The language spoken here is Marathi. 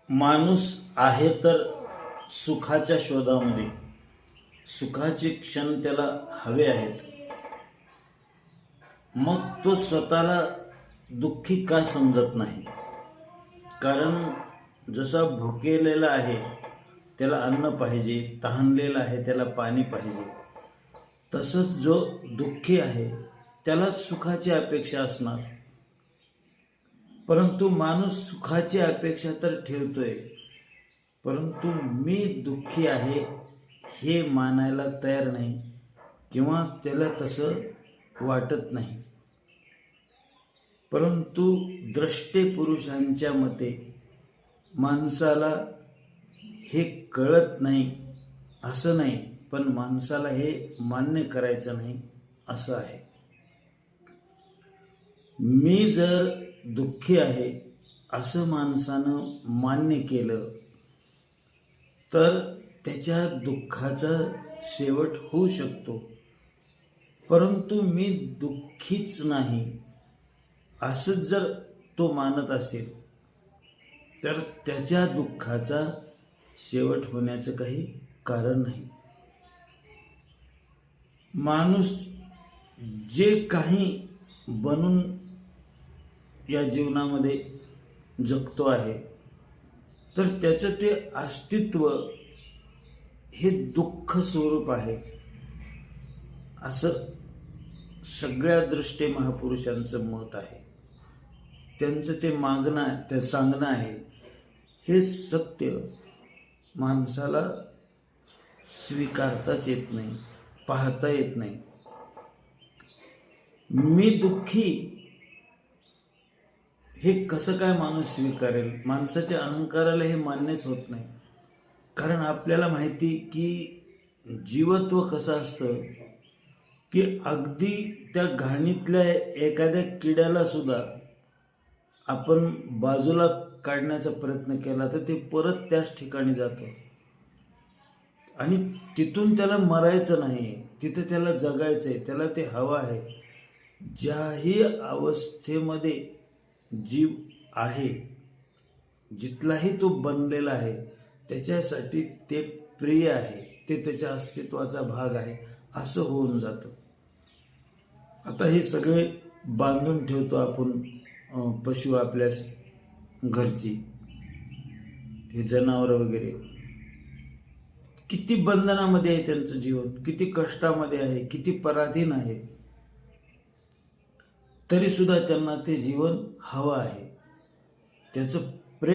माणूस आहे तर सुखाच्या शोधामध्ये. सुखाचे क्षण त्याला हवे आहेत. मग तो स्वतःला दुःखी का समजत नाही? कारण जसा भुकेलेला आहे त्याला अन्न पाहिजे, तहानलेला आहे त्याला पाणी पाहिजे, तसंच जो दुःखी आहे त्याला सुखाची अपेक्षा असणार. परंतु माणूस सुखाची अपेक्षा तर ठेवतोय, परंतु मी दुःखी आहे हे मानायला तयार नाही किंवा त्याला तसं वाटत नाही. परंतु द्रष्टे पुरुषांच्या मते माणसाला हे कळत नाही असं नाही, पण माणसाला हे मान्य करायचं नाही असं आहे. मी जर दुःखी आहे असं माणसानं मान्य केलं तर त्याच्या दुःखाचा शेवट होऊ शकतो. परंतु मी दुःखीच नाही असंच जर तो मानत असेल तर त्याच्या दुःखाचा शेवट होण्याचं काही कारण नाही. माणूस जे काही बनून या जीवनामध्ये जगतो आहे तर त्याचं ते अस्तित्व हे दुःख स्वरूप आहे असं सगळ्या दृष्टे महापुरुषांचं मत आहे. त्यांचं ते सांगणं आहे. हे सत्य माणसाला स्वीकारताच येत नाही, पाहता येत नाही. मी दुःखी हे कसं काय माणूस स्वीकारेल? माणसाच्या अहंकाराला हे मान्यच होत नाही. कारण आपल्याला माहिती की जीवत्व कसं असतं की अगदी त्या घाणीतल्या एखाद्या किड्याला सुद्धा आपण बाजूला काढण्याचा प्रयत्न केला तर ते परत त्याच ठिकाणी जातं आणि तिथून त्याला मरायचं नाही, तिथे त्याला जगायचं आहे, त्याला ते हवं आहे. ज्याही अवस्थेमध्ये जीव आहे, जिथलाही तो बनलेला आहे, त्याच्यासाठी ते प्रिय आहे, ते त्याच्या अस्तित्वाचा भाग आहे असं होऊन जातं. आता हे सगळे बांधून ठेवतो आपण पशु आपल्या घरची, हे जनावरं वगैरे, किती बंधनामध्ये आहे त्यांचं जीवन, किती कष्टामध्ये आहे, किती पराधीन आहे, तरी सुद्धा त्यांना ते जीवन हवं आहे. त्याचं